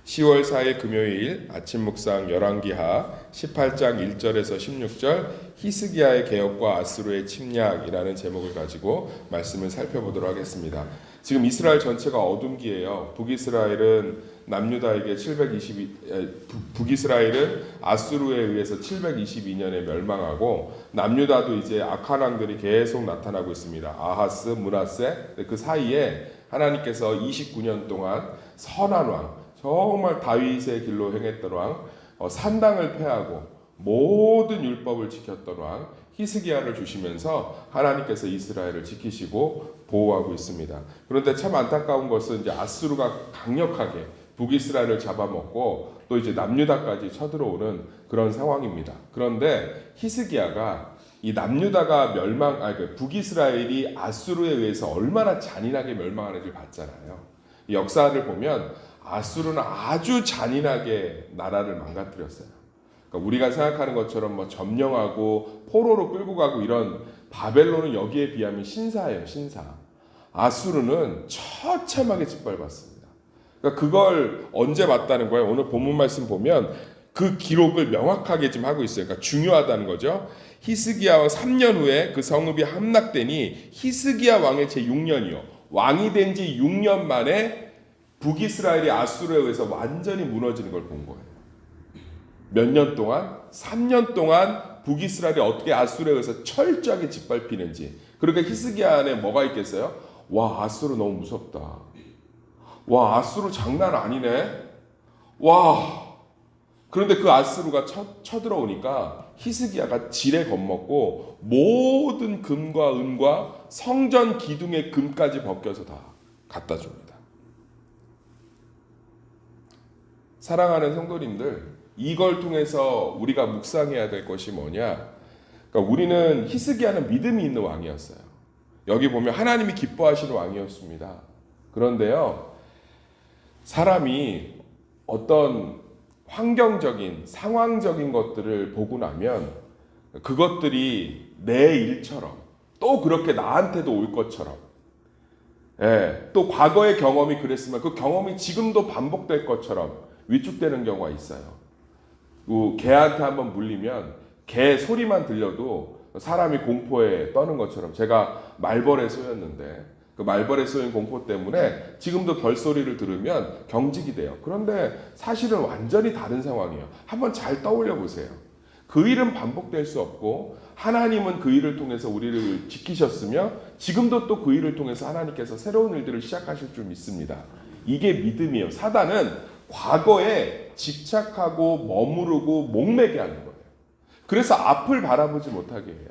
10월 4일 금요일 아침 묵상 열왕기하 18장 1절에서 16절 히스기야의 개혁과 아수르의 침략이라는 제목을 가지고 말씀을 살펴보도록 하겠습니다. 지금 이스라엘 전체가 어둠기예요. 북이스라엘은 아수르에 의해서 722년에 멸망하고 남유다도 이제 악한 왕들이 계속 나타나고 있습니다. 아하스, 므낫세, 그 사이에 하나님께서 29년 동안 선한 왕, 정말 다윗의 길로 행했던 왕, 산당을 폐하고 모든 율법을 지켰던 왕 히스기야를 주시면서 하나님께서 이스라엘을 지키시고 보호하고 있습니다. 그런데 참 안타까운 것은 이제 아수르가 강력하게 북이스라엘을 잡아먹고 또 이제 남유다까지 쳐들어오는 그런 상황입니다. 그런데 히스기야가 이 남유다가 북이스라엘이 아수르에 의해서 얼마나 잔인하게 멸망하는지를 봤잖아요. 이 역사를 보면 아수르는 아주 잔인하게 나라를 망가뜨렸어요. 그러니까 우리가 생각하는 것처럼 뭐 점령하고 포로로 끌고 가고 이런 바벨론은 여기에 비하면 신사예요, 신사. 아수르는 처참하게 짓밟았습니다. 그러니까 그걸 언제 봤다는 거예요? 오늘 본문 말씀 보면 그 기록을 명확하게 지금 하고 있어요. 그러니까 중요하다는 거죠. 히스기야와 3년 후에 그 성읍이 함락되니 히스기야 왕의 제6년이요. 왕이 된 지 6년 만에 북이스라엘이 아수르에 의해서 완전히 무너지는 걸 본 거예요. 몇 년 동안? 3년 동안 북이스라엘이 어떻게 아수르에 의해서 철저하게 짓밟히는지. 그러니까 히스기야 안에 뭐가 있겠어요? 와, 아수르 너무 무섭다. 와, 아수르 장난 아니네. 와. 그런데 그 아수르가 쳐들어오니까 히스기야가 지레 겁먹고 모든 금과 은과 성전 기둥의 금까지 벗겨서 다 갖다 줍니다. 사랑하는 성도님들, 이걸 통해서 우리가 묵상해야 될 것이 뭐냐? 그러니까 우리는 히스기야는 믿음이 있는 왕이었어요. 여기 보면 하나님이 기뻐하시는 왕이었습니다. 그런데요, 사람이 어떤 환경적인, 상황적인 것들을 보고 나면 그것들이 내 일처럼 또 그렇게 나한테도 올 것처럼, 또 과거의 경험이 그랬으면 그 경험이 지금도 반복될 것처럼 위축되는 경우가 있어요. 개한테 한번 물리면 개 소리만 들려도 사람이 공포에 떠는 것처럼, 제가 말벌에 쏘였는데 그 말벌에 쏘인 공포 때문에 지금도 벌소리를 들으면 경직이 돼요. 그런데 사실은 완전히 다른 상황이에요. 한번 잘 떠올려 보세요. 그 일은 반복될 수 없고 하나님은 그 일을 통해서 우리를 지키셨으며 지금도 또 그 일을 통해서 하나님께서 새로운 일들을 시작하실 줄 믿습니다. 이게 믿음이에요. 사단은 과거에 집착하고 머무르고 목매게 하는 거예요. 그래서 앞을 바라보지 못하게 해요.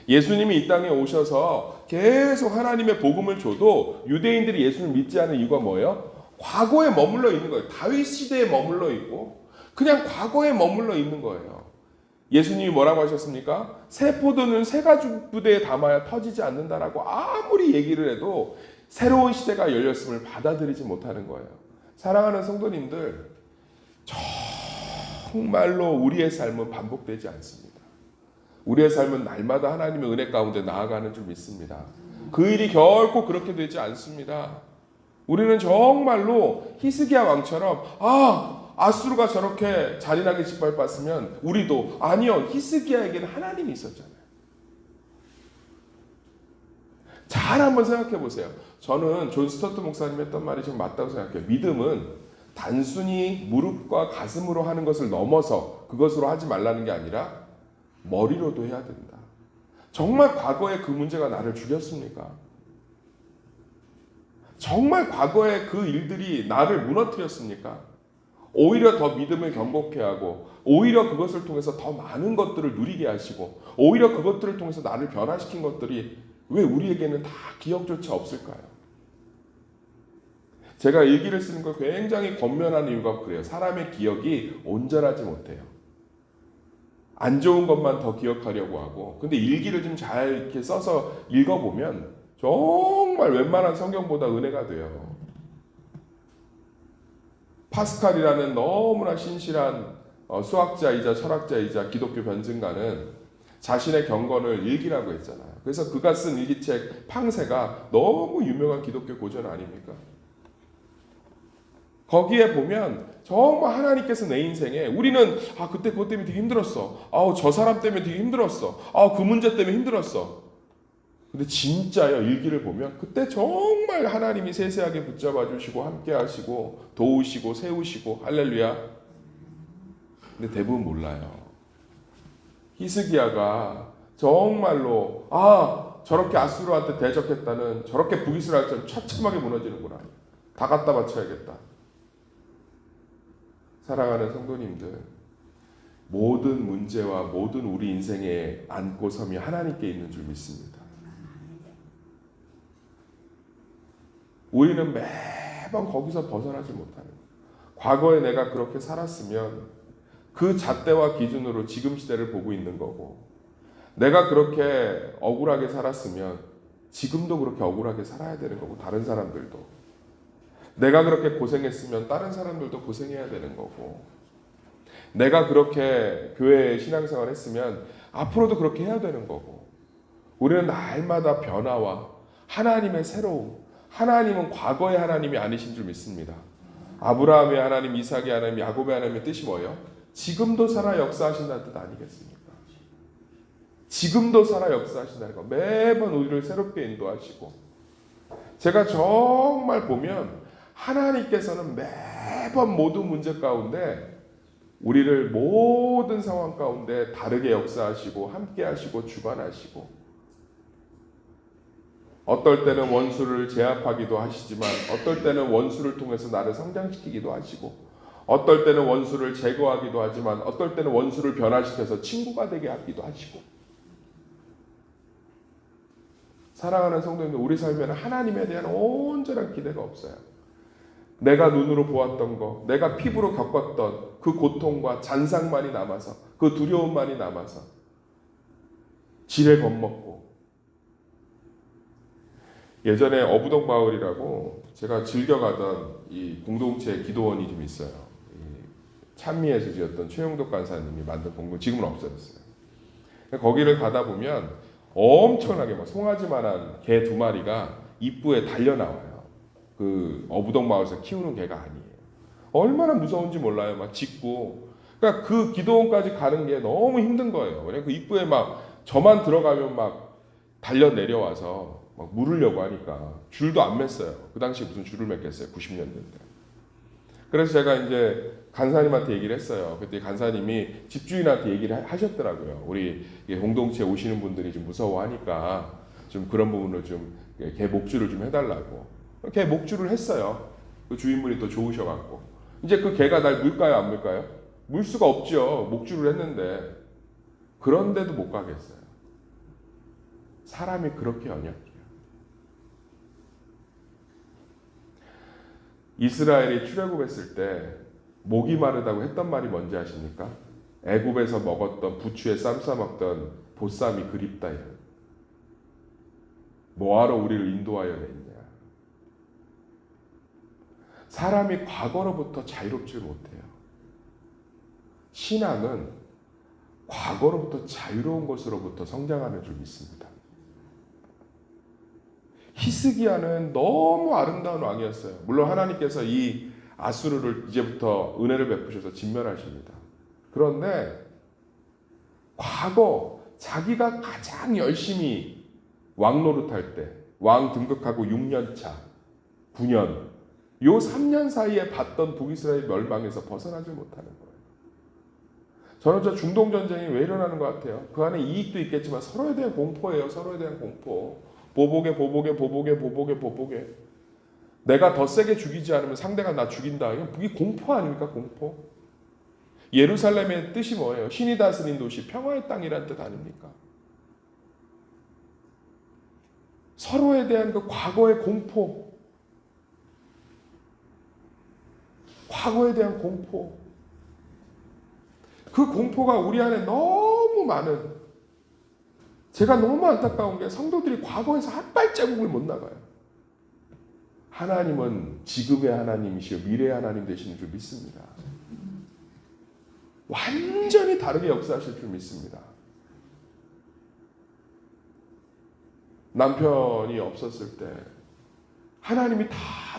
예수님이 이 땅에 오셔서 계속 하나님의 복음을 줘도 유대인들이 예수를 믿지 않는 이유가 뭐예요? 과거에 머물러 있는 거예요. 다윗 시대에 머물러 있고 그냥 과거에 머물러 있는 거예요. 예수님이 뭐라고 하셨습니까? 새 포도는 새 가죽 부대에 담아야 터지지 않는다라고 아무리 얘기를 해도 새로운 시대가 열렸음을 받아들이지 못하는 거예요. 사랑하는 성도님들, 정말로 우리의 삶은 반복되지 않습니다. 우리의 삶은 날마다 하나님의 은혜 가운데 나아가는 줄 믿습니다. 그 일이 결코 그렇게 되지 않습니다. 우리는 정말로 히스기야 왕처럼 아수르가 저렇게 잔인하게 짓밟았으면 우리도, 아니요, 히스기야에게는 하나님이 있었잖아요. 잘 한번 생각해 보세요. 저는 존 스토트 목사님 했던 말이 좀 맞다고 생각해요. 믿음은 단순히 무릎과 가슴으로 하는 것을 넘어서 그것으로 하지 말라는 게 아니라 머리로도 해야 된다. 정말 과거에 그 문제가 나를 죽였습니까? 정말 과거에 그 일들이 나를 무너뜨렸습니까? 오히려 더 믿음을 경고케 하고 오히려 그것을 통해서 더 많은 것들을 누리게 하시고 오히려 그것들을 통해서 나를 변화시킨 것들이 왜 우리에게는 다 기억조차 없을까요? 제가 일기를 쓰는 걸 굉장히 권면하는 이유가 그래요. 사람의 기억이 온전하지 못해요. 안 좋은 것만 더 기억하려고 하고, 근데 일기를 좀 잘 이렇게 써서 읽어보면 정말 웬만한 성경보다 은혜가 돼요. 파스칼이라는 너무나 신실한 수학자이자 철학자이자 기독교 변증가는 자신의 경건을 일기라고 했잖아요. 그래서 그가 쓴 일기책 팡세가 너무 유명한 기독교 고전 아닙니까? 거기에 보면 정말 하나님께서 내 인생에 우리는 그때 그것 때문에 되게 힘들었어. 저 사람 때문에 되게 힘들었어. 그 문제 때문에 힘들었어. 근데 진짜요, 일기를 보면 그때 정말 하나님이 세세하게 붙잡아 주시고 함께 하시고 도우시고 세우시고 할렐루야. 근데 대부분 몰라요. 히스기야가 정말로 저렇게 아수르한테 대적했다는 저렇게 북이스라엘처럼 처참하게 무너지는구나. 다 갖다 바쳐야겠다. 사랑하는 성도님들, 모든 문제와 모든 우리 인생의 안고섬이 하나님께 있는 줄 믿습니다. 우리는 매번 거기서 벗어나지 못하는 거예요. 과거에 내가 그렇게 살았으면 그 잣대와 기준으로 지금 시대를 보고 있는 거고, 내가 그렇게 억울하게 살았으면 지금도 그렇게 억울하게 살아야 되는 거고, 다른 사람들도 내가 그렇게 고생했으면 다른 사람들도 고생해야 되는 거고, 내가 그렇게 교회에 신앙생활 했으면 앞으로도 그렇게 해야 되는 거고, 우리는 날마다 변화와 하나님의 새로움, 하나님은 과거의 하나님이 아니신 줄 믿습니다. 아브라함의 하나님, 이삭의 하나님, 야곱의 하나님의 뜻이 뭐예요? 지금도 살아 역사하신다는 뜻 아니겠습니까? 지금도 살아 역사하신다는 거, 매번 우리를 새롭게 인도하시고, 제가 정말 보면 하나님께서는 매번 모든 문제 가운데 우리를 모든 상황 가운데 다르게 역사하시고 함께 하시고 주관하시고, 어떨 때는 원수를 제압하기도 하시지만 어떨 때는 원수를 통해서 나를 성장시키기도 하시고, 어떨 때는 원수를 제거하기도 하지만 어떨 때는 원수를 변화시켜서 친구가 되게 하기도 하시고. 사랑하는 성도님들, 우리 삶에는 하나님에 대한 온전한 기대가 없어요. 내가 눈으로 보았던 거, 내가 피부로 겪었던 그 고통과 잔상만이 남아서, 그 두려움만이 남아서 지레 겁먹고. 예전에 어부동 마을이라고 제가 즐겨가던 이 공동체 기도원이 좀 있어요. 찬미에서 지었던 최용덕 간사님이 만든 공동, 지금은 없어졌어요. 거기를 가다 보면 엄청나게 막 송아지만한 개 2마리가 입구에 달려 나와요. 그 어부동 마을에서 키우는 개가 아니에요. 얼마나 무서운지 몰라요. 막 짖고. 그러니까 그 기도원까지 가는 게 너무 힘든 거예요. 왜냐면 그 입구에 막 저만 들어가면 막 달려 내려와서 막 물으려고 하니까 줄도 안 맸어요. 그 당시 무슨 줄을 맸겠어요. 90년대인데. 그래서 제가 이제 간사님한테 얘기를 했어요. 그때 간사님이 집주인한테 얘기를 하셨더라고요. 우리 공동체에 오시는 분들이 좀 무서워하니까 좀 그런 부분을 좀 개 목줄을 좀 해달라고. 개 목줄을 했어요. 그 주인분이 또 좋으셔갖고. 이제 그 개가 날 물까요, 안 물까요? 물 수가 없죠. 목줄을 했는데. 그런데도 못 가겠어요. 사람이 그렇게 연약해요. 이스라엘이 출애굽했을 때 목이 마르다고 했던 말이 뭔지 아십니까? 애굽에서 먹었던 부추에 쌈 싸먹던 보쌈이 그립다. 뭐하러 우리를 인도하여 냈냐. 사람이 과거로부터 자유롭지 못해요. 신앙은 과거로부터 자유로운 것으로부터 성장하는 줄 믿습니다. 히스기야는 너무 아름다운 왕이었어요. 물론 하나님께서 이 아수르를 이제부터 은혜를 베푸셔서 진멸하십니다. 그런데 과거 자기가 가장 열심히 왕 노릇할 때, 왕 등극하고 6년 차, 9년, 요 3년 사이에 봤던 북이스라엘 멸망에서 벗어나지 못하는 거예요. 저는 저 중동 전쟁이 왜 일어나는 것 같아요? 그 안에 이익도 있겠지만 서로에 대한 공포예요. 서로에 대한 공포. 보복에. 내가 더 세게 죽이지 않으면 상대가 나 죽인다. 이게 공포 아닙니까? 공포. 예루살렘의 뜻이 뭐예요? 신이 다스린 도시, 평화의 땅이라는 뜻 아닙니까? 서로에 대한 그 과거의 공포, 과거에 대한 공포, 그 공포가 우리 안에 너무 많은, 제가 너무 안타까운 게 성도들이 과거에서 한 발자국을 못 나가요. 하나님은 지금의 하나님이시요 미래의 하나님 되시는 줄 믿습니다. 완전히 다르게 역사하실 줄 믿습니다. 남편이 없었을 때 하나님이 다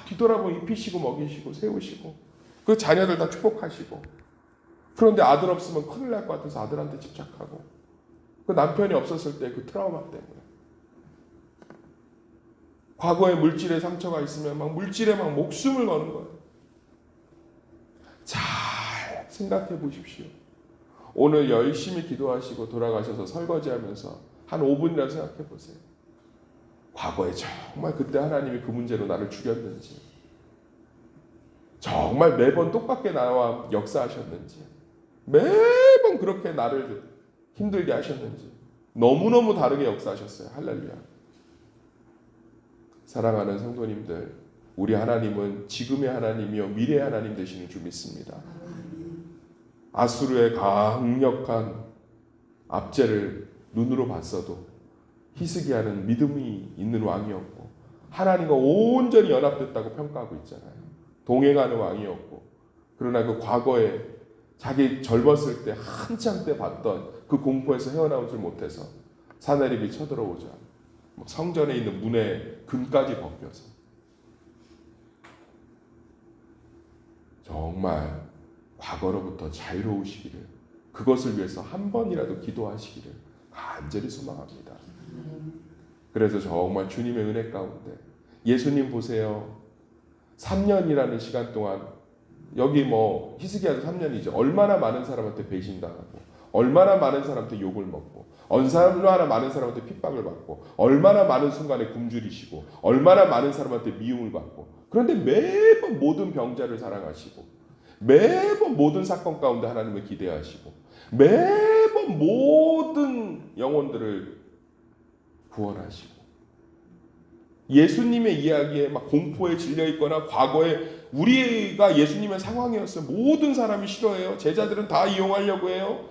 뒤돌아보고 입히시고 먹이시고 세우시고 그 자녀들 다 축복하시고, 그런데 아들 없으면 큰일 날 것 같아서 아들한테 집착하고, 그 남편이 없었을 때 그 트라우마 때문에 과거에 물질에 상처가 있으면 막 물질에 막 목숨을 거는 거예요. 잘 생각해 보십시오. 오늘 열심히 기도하시고 돌아가셔서 설거지하면서 한 5분이라도 생각해 보세요. 과거에 정말 그때 하나님이 그 문제로 나를 죽였는지, 정말 매번 똑같게 나와 역사하셨는지, 매번 그렇게 나를 힘들게 하셨는지, 너무너무 다르게 역사하셨어요. 할렐루야. 사랑하는 성도님들, 우리 하나님은 지금의 하나님이요 미래의 하나님 되시는 줄 믿습니다. 아수르의 강력한 압제를 눈으로 봤어도 히스기야는 믿음이 있는 왕이었고 하나님과 온전히 연합됐다고 평가하고 있잖아요. 동행하는 왕이었고, 그러나 그 과거에 자기 젊었을 때 한참 때 봤던 그 공포에서 헤어나오질 못해서 사내립이 쳐들어오자 성전에 있는 문에 금까지 벗겨서 정말 과거로부터 자유로우시기를, 그것을 위해서 한 번이라도 기도하시기를 간절히 소망합니다. 그래서 정말 주님의 은혜 가운데 예수님 보세요. 3년이라는 시간 동안 여기 뭐 히스기야도 3년이죠. 얼마나 많은 사람한테 배신당하고, 얼마나 많은 사람한테 욕을 먹고, 얼마나 많은 사람한테 핍박을 받고, 얼마나 많은 순간에 굶주리시고, 얼마나 많은 사람한테 미움을 받고, 그런데 매번 모든 병자를 사랑하시고, 매번 모든 사건 가운데 하나님을 기대하시고, 매번 모든 영혼들을 구원하시고, 예수님의 이야기에 막 공포에 질려 있거나 과거에 우리가 예수님의 상황이었어요. 모든 사람이 싫어해요. 제자들은 다 이용하려고 해요.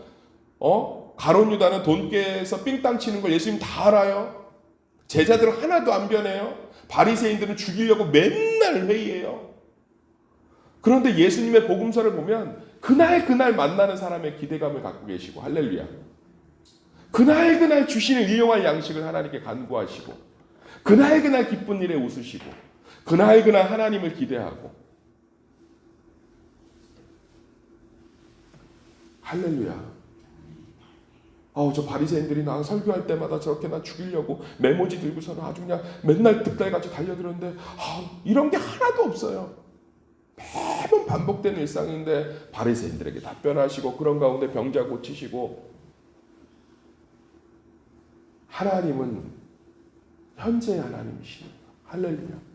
가룟 유다는 돈 깨서 삥땅 치는 걸 예수님 다 알아요. 제자들은 하나도 안 변해요. 바리새인들은 죽이려고 맨날 회의해요. 그런데 예수님의 복음서를 보면 그날 만나는 사람의 기대감을 갖고 계시고, 할렐루야. 그날 주시는 일용할 양식을 하나님께 간구하시고, 그날 기쁜 일에 웃으시고, 그날 하나님을 기대하고, 할렐루야. 저 바리새인들이 나 설교할 때마다 저렇게 나 죽이려고 메모지 들고서는 아주 그냥 맨날 득달같이 달려들었는데 이런 게 하나도 없어요. 매번 반복되는 일상인데 바리새인들에게 답변하시고, 그런 가운데 병자 고치시고. 하나님은 현재의 하나님이십니다. 할렐루야.